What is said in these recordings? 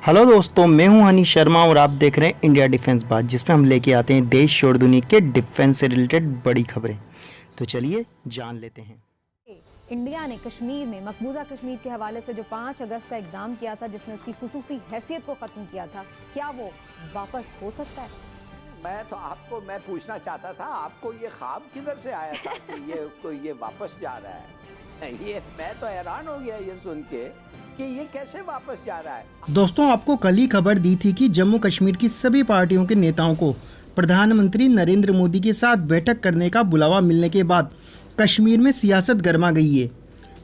Hello दोस्तों, मैं हूं हनी शर्मा और आप देख रहे हैं इंडिया डिफेंस बात, जिसमें हम लेके आते हैं देश और दुनिया के डिफेंस से रिलेटेड बड़ी खबरें। तो चलिए जान लेते हैं। इंडिया ने कश्मीर में मकबूजा कश्मीर के हवाले से जो 5 अगस्त का इक़दाम किया था, जिसने उसकी खुसूसी हैसियत को ख़त्म किया था, क्या वो वापस हो सकता है? मैं पूछना चाहता था, आपको ये ख्वाब किधर से आया था कि ये वापस जा रहा है? मैं तो हैरान हो गया ये सुन के कि ये कैसे वापस जा रहा है। दोस्तों, आपको कल ही खबर दी थी कि जम्मू कश्मीर की सभी पार्टियों के नेताओं को प्रधानमंत्री नरेंद्र मोदी के साथ बैठक करने का बुलावा मिलने के बाद कश्मीर में सियासत गर्मा गई है,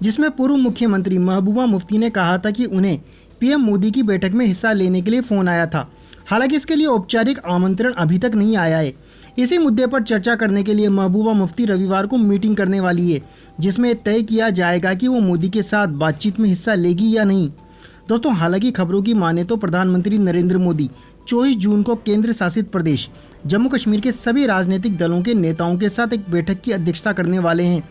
जिसमें पूर्व मुख्यमंत्री महबूबा मुफ्ती ने कहा था कि उन्हें पीएम मोदी की बैठक में हिस्सा लेने के लिए फ़ोन आया था। हालांकि इसके लिए औपचारिक आमंत्रण अभी तक नहीं आया है। इसी मुद्दे पर चर्चा करने के लिए महबूबा मुफ्ती रविवार को मीटिंग करने वाली है, जिसमें तय किया जाएगा कि वो मोदी के साथ बातचीत में हिस्सा लेगी या नहीं। दोस्तों, हालांकि खबरों की माने तो प्रधानमंत्री नरेंद्र मोदी 24 जून को केंद्र शासित प्रदेश जम्मू कश्मीर के सभी राजनीतिक दलों के नेताओं के साथ एक बैठक की अध्यक्षता करने वाले हैं।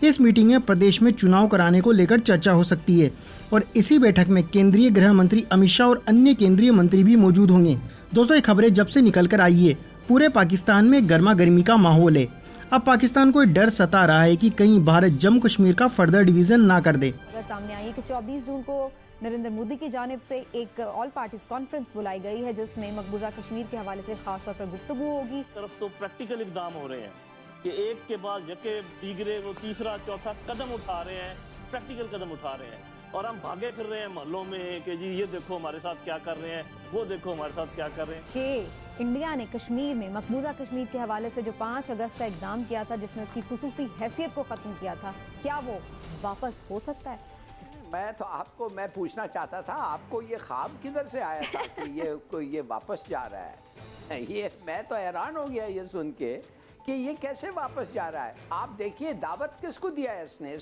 इस मीटिंग में प्रदेश में चुनाव कराने को लेकर चर्चा हो सकती है और इसी बैठक में केंद्रीय गृह मंत्री अमित शाह और अन्य केंद्रीय मंत्री भी मौजूद होंगे। दोस्तों, ये खबरें जब से निकल कर आई है, पूरे पाकिस्तान में गर्मा गर्मी का माहौल है। अब पाकिस्तान को डर सता रहा है कि कहीं भारत जम्मू कश्मीर का फर्दर डिवीजन ना कर दे। सामने आई है कि 24 जून को नरेंद्र मोदी की जानिब से एक ऑल पार्टीज कॉन्फ्रेंस बुलाई गई है, जिसमें मकबूजा कश्मीर के हवाले से खास तौर पर गुफ्तगू होगी। तरफ तो प्रैक्टिकल इकदाम हो रहे हैं कि एक के बाद यके दीगरे वो तीसरा चौथा कदम उठा रहे हैं, प्रैक्टिकल कदम उठा रहे हैं। और हम भागे फिर रहे हैं मोहल्लों में कि जी ये देखो हमारे साथ क्या कर रहे हैं, वो देखो हमारे साथ क्या कर रहे हैं। कि इंडिया ने कश्मीर में मकबूजा कश्मीर के हवाले से जो 5 अगस्त का इक़दाम किया था, जिसने उसकी खुसूसी हैसियत को ख़त्म किया था, क्या वो वापस हो सकता है? मैं पूछना चाहता था, आपको ये ख्वाब किधर से आया था कि ये वापस जा रहा है? मैं तो हैरान हो गया ये सुन के कि ये कैसे वापस जा रहा है। आप देखिए, दावत किसको दिया है इसने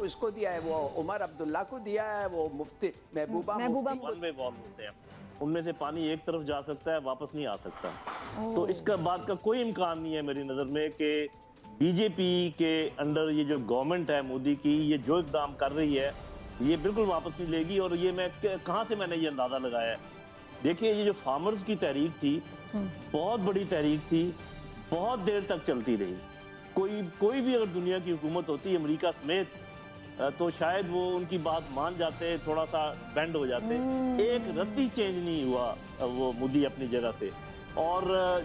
इसको दिया है, वो उमर अब्दुल्ला को दिया है, वो मुफ्ती महबूबा मुफ्ती। उनमें से पानी एक तरफ जा सकता है, वापस नहीं आ सकता। तो इसका बात का कोई इम्कान नहीं है मेरी नजर में कि बीजेपी के अंडर ये जो गवर्नमेंट है मोदी की, ये जो इकदाम कर रही है ये बिल्कुल वापस नहीं लेगी। और ये मैं कहाँ से मैंने ये अंदाजा लगाया है, देखिए ये जो फार्मर्स की तहरीक थी, बहुत बड़ी तहरीक थी, बहुत देर तक चलती रही। कोई भी अगर दुनिया की हुकूमत होती, अमेरिका समेत, तो शायद वो उनकी बात मान जाते, थोड़ा सा बेंड हो जाते। एक रत्ती चेंज नहीं हुआ वो मोदी अपनी जगह से। और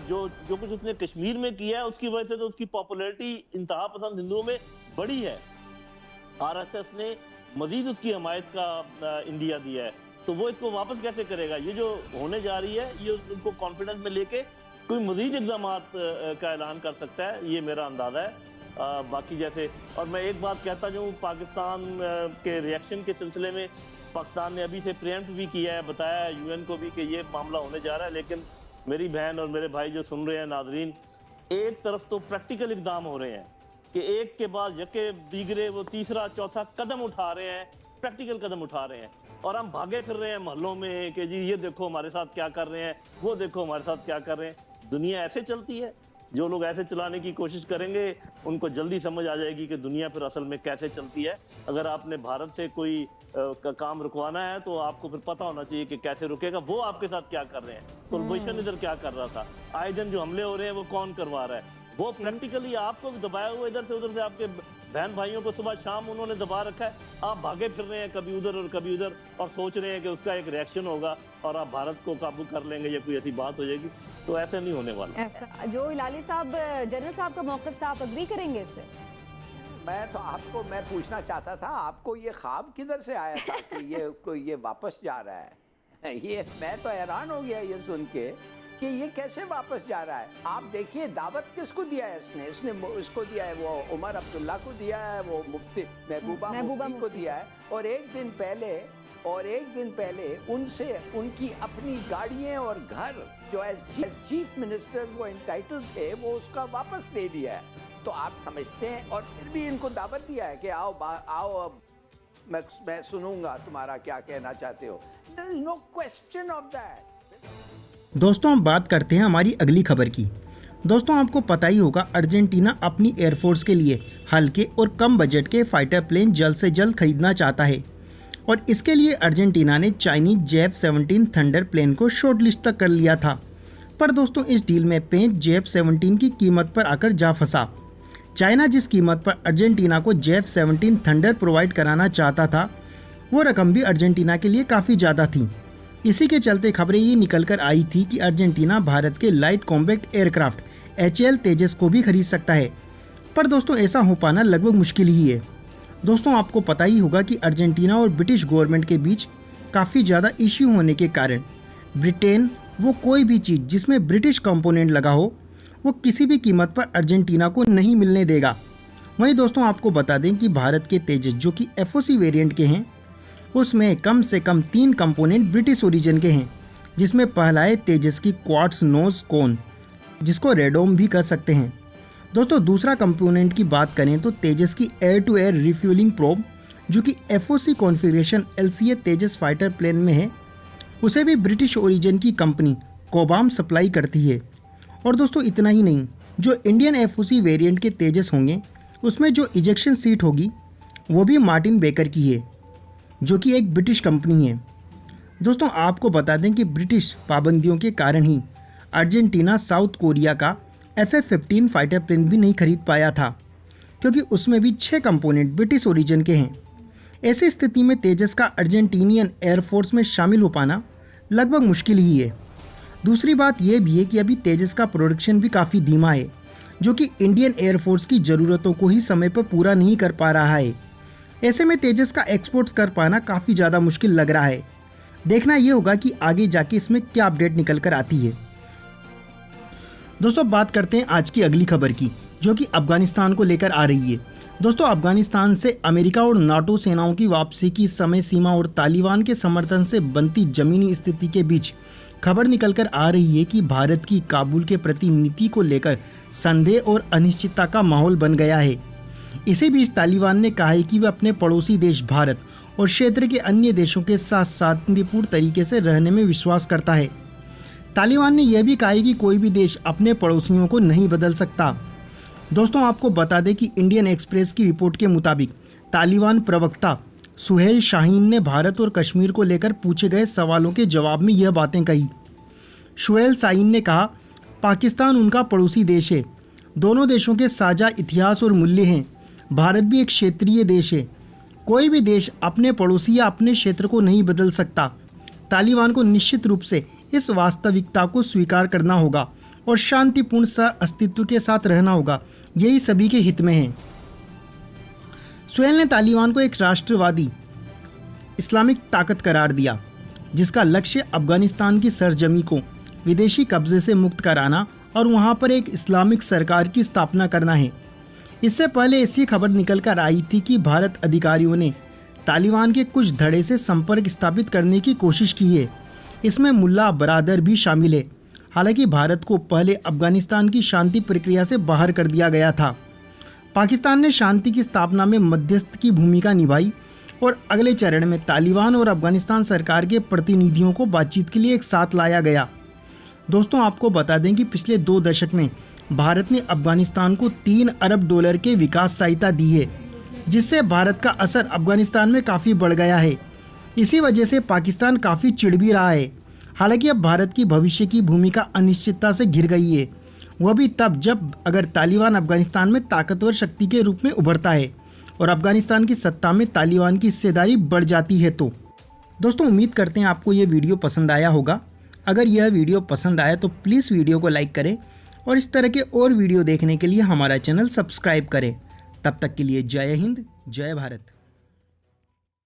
जो कुछ उसने कश्मीर में किया है, उसकी वजह से तो उसकी पॉपुलैरिटी इंतहा पसंद हिंदुओं में बड़ी है। आरएसएस ने मजीद उसकी हमायत का इंडिया दिया है, तो वो इसको वापस कैसे करेगा? ये जो होने जा रही है, ये उनको कॉन्फिडेंस में लेके कोई मजीद इक़दाम का ऐलान कर सकता है, ये मेरा अंदाजा है। बाकी जैसे, और मैं एक बात कहता हूँ, पाकिस्तान के रिएक्शन के सिलसिले में पाकिस्तान ने अभी से प्रिएम्प्ट भी किया है, बताया है यूएन को भी कि ये मामला होने जा रहा है। लेकिन मेरी बहन और मेरे भाई जो सुन रहे हैं नाजरीन, एक तरफ तो प्रैक्टिकल इक़दाम हो रहे हैं कि एक के बाद यके दीगरे वो तीसरा चौथा कदम उठा रहे हैं, प्रैक्टिकल कदम उठा रहे हैं। और हम भागे फिर रहे हैं मोहल्लों में कि जी ये देखो हमारे साथ क्या कर रहे हैं, वो देखो हमारे साथ क्या कर रहे हैं। दुनिया ऐसे चलती है, जो लोग ऐसे चलाने की कोशिश करेंगे उनको जल्दी समझ आ जाएगी कि दुनिया फिर असल में कैसे चलती है। अगर आपने भारत से कोई काम रुकवाना है तो आपको फिर पता होना चाहिए कि कैसे रुकेगा, वो आपके साथ क्या कर रहे हैं, कुलभूषण इधर क्या कर रहा था, आए दिन जो हमले हो रहे हैं वो कौन करवा रहा है, वो प्रैक्टिकली आपको भी दबाया हुआ इधर से आपके बहन भाइयों को सुबह शाम उन्होंने दबा रखा है। आप भागे फिर रहे हैं कभी उधर और कभी उधर, और सोच रहे हैं कि उसका एक रिएक्शन होगा और आप भारत को काबू कर लेंगे, ये कोई ऐसी बात हो जाएगी। तो ऐसे नहीं होने वाला। ऐसा जो हिलाली साहब, जनरल साहब का मौक़िफ़ था, आप अग्री करेंगे इससे? मैं पूछना चाहता था, आपको ये ख्वाब किधर से आया था कि ये वापस जा रहा है? मैं तो हैरान हो गया ये सुन के कि ये कैसे वापस जा रहा है। आप देखिए, दावत किसको दिया है इसने इसको दिया है, वो उमर अब्दुल्ला को दिया है, वो मुफ्ती महबूबा मुफ्ती को दिया है। और एक दिन पहले उनसे उनकी अपनी गाड़ियां और घर जो एज चीफ मिनिस्टर वो एंटाइटल थे, वो उसका वापस ले दिया है। तो आप समझते हैं, और फिर भी इनको दावत दिया है कि आओ अब मैं सुनूंगा तुम्हारा क्या कहना चाहते हो। There is no question of that. दोस्तों, हम बात करते हैं हमारी अगली खबर की। दोस्तों, आपको पता ही होगा, अर्जेंटीना अपनी एयरफोर्स के लिए हल्के और कम बजट के फाइटर प्लेन जल्द से जल्द खरीदना चाहता है। और इसके लिए अर्जेंटीना ने चाइनीज JF-17 थंडर प्लेन को शॉर्टलिस्ट तक कर लिया था। पर दोस्तों इस डील में पेंच JF-17 की कीमत पर आकर जा फंसा। चाइना जिस कीमत पर अर्जेंटीना को JF-17 थंडर प्रोवाइड कराना चाहता था, वो रकम भी अर्जेंटीना के लिए काफ़ी ज़्यादा थी। इसी के चलते खबरें ये निकल कर आई थी कि अर्जेंटीना भारत के लाइट कॉम्पैक्ट एयरक्राफ्ट HAL तेजस को भी खरीद सकता है। पर दोस्तों ऐसा हो पाना लगभग मुश्किल ही है। दोस्तों आपको पता ही होगा कि अर्जेंटीना और ब्रिटिश गवर्नमेंट के बीच काफ़ी ज़्यादा इश्यू होने के कारण ब्रिटेन वो कोई भी चीज़ जिसमें ब्रिटिश कंपोनेंट लगा हो वो किसी भी कीमत पर अर्जेंटीना को नहीं मिलने देगा। वहीं दोस्तों आपको बता दें कि भारत के तेजस जो कि FOC वेरिएंट के हैं, उसमें कम से कम 3 कंपोनेंट ब्रिटिश ओरिजिन के हैं, जिसमें पहला है तेजस की क्वार्ट्ज नोज कोन, जिसको रेडोम भी कर सकते हैं। दोस्तों दूसरा कंपोनेंट की बात करें तो तेजस की air to air refuelling probe, जो कि FOC configuration LCA Tejas fighter plane में है, उसे भी ब्रिटिश ओरिजिन की कंपनी कोबाम सप्लाई करती है। और दोस्तों इतना ही नहीं, जो इंडियन FOC वेरिएंट के तेजस होंगे उसमें जो इजेक्शन सीट होगी वो भी मार्टिन बेकर की है, जो कि एक ब्रिटिश कंपनी है। दोस्तों आपको बता दें कि ब्रिटिश पाबंदियों के कारण ही अर्जेंटीना साउथ कोरिया का FF-15 फाइटर प्लेन भी नहीं खरीद पाया था, क्योंकि उसमें भी 6 कंपोनेंट ब्रिटिश ओरिजिन के हैं। ऐसी स्थिति में तेजस का अर्जेंटीनियन एयरफोर्स में शामिल हो पाना लगभग मुश्किल ही है। दूसरी बात यह भी है कि अभी तेजस का प्रोडक्शन भी काफ़ी धीमा है, जो कि इंडियन एयरफोर्स की ज़रूरतों को ही समय पर पूरा नहीं कर पा रहा है। ऐसे में तेजस का एक्सपोर्ट्स कर पाना काफ़ी ज़्यादा मुश्किल लग रहा है। देखना ये होगा कि आगे जाके इसमें क्या अपडेट निकल कर आती है। दोस्तों बात करते हैं आज की अगली खबर की, जो कि अफगानिस्तान को लेकर आ रही है। दोस्तों अफगानिस्तान से अमेरिका और नाटो सेनाओं की वापसी की समय सीमा और तालिबान के समर्थन से बनती जमीनी स्थिति के बीच खबर निकलकर आ रही है कि भारत की काबुल के प्रति नीति को लेकर संदेह और अनिश्चितता का माहौल बन गया है। इसी बीच तालिबान ने कहा है कि वह अपने पड़ोसी देश भारत और क्षेत्र के अन्य देशों के साथ शांतिपूर्ण तरीके से रहने में विश्वास करता है। तालिबान ने यह भी कहा है कि कोई भी देश अपने पड़ोसियों को नहीं बदल सकता। दोस्तों आपको बता दें कि इंडियन एक्सप्रेस की रिपोर्ट के मुताबिक तालिबान प्रवक्ता सुहेल शाहीन ने भारत और कश्मीर को लेकर पूछे गए सवालों के जवाब में यह बातें कही। सुहेल शाहीन ने कहा, पाकिस्तान उनका पड़ोसी देश है, दोनों देशों के साझा इतिहास और मूल्य हैं। भारत भी एक क्षेत्रीय देश है, कोई भी देश अपने पड़ोसी या अपने क्षेत्र को नहीं बदल सकता। तालिबान को निश्चित रूप से इस वास्तविकता को स्वीकार करना होगा और शांतिपूर्ण सह अस्तित्व के साथ रहना होगा, यही सभी के हित में है। सुहेल ने तालिबान को एक राष्ट्रवादी इस्लामिक ताकत करार दिया, जिसका लक्ष्य अफगानिस्तान की सरजमी को विदेशी कब्जे से मुक्त कराना और वहां पर एक इस्लामिक सरकार की स्थापना करना है। इससे पहले ऐसी खबर निकल कर आई थी कि भारत अधिकारियों ने तालिबान के कुछ धड़े से संपर्क स्थापित करने की कोशिश की है। इसमें मुल्ला बरादर भी शामिल है। हालांकि भारत को पहले अफगानिस्तान की शांति प्रक्रिया से बाहर कर दिया गया था। पाकिस्तान ने शांति की स्थापना में मध्यस्थ की भूमिका निभाई और अगले चरण में तालिबान और अफगानिस्तान सरकार के प्रतिनिधियों को बातचीत के लिए एक साथ लाया गया। दोस्तों आपको बता दें कि पिछले 2 दशक में भारत ने अफगानिस्तान को $3 अरब के विकास सहायता दी है, जिससे भारत का असर अफगानिस्तान में काफ़ी बढ़ गया है। इसी वजह से पाकिस्तान काफ़ी चिढ़ भी रहा है। हालांकि अब भारत की भविष्य की भूमिका अनिश्चितता से घिर गई है, वह भी तब जब अगर तालिबान अफगानिस्तान में ताकतवर शक्ति के रूप में उभरता है और अफगानिस्तान की सत्ता में तालिबान की हिस्सेदारी बढ़ जाती है। तो दोस्तों उम्मीद करते हैं आपको ये वीडियो पसंद आया होगा। अगर यह वीडियो पसंद आया तो प्लीज़ वीडियो को लाइक करें और इस तरह के और वीडियो देखने के लिए हमारा चैनल सब्सक्राइब करें। तब तक के लिए जय हिंद, जय भारत।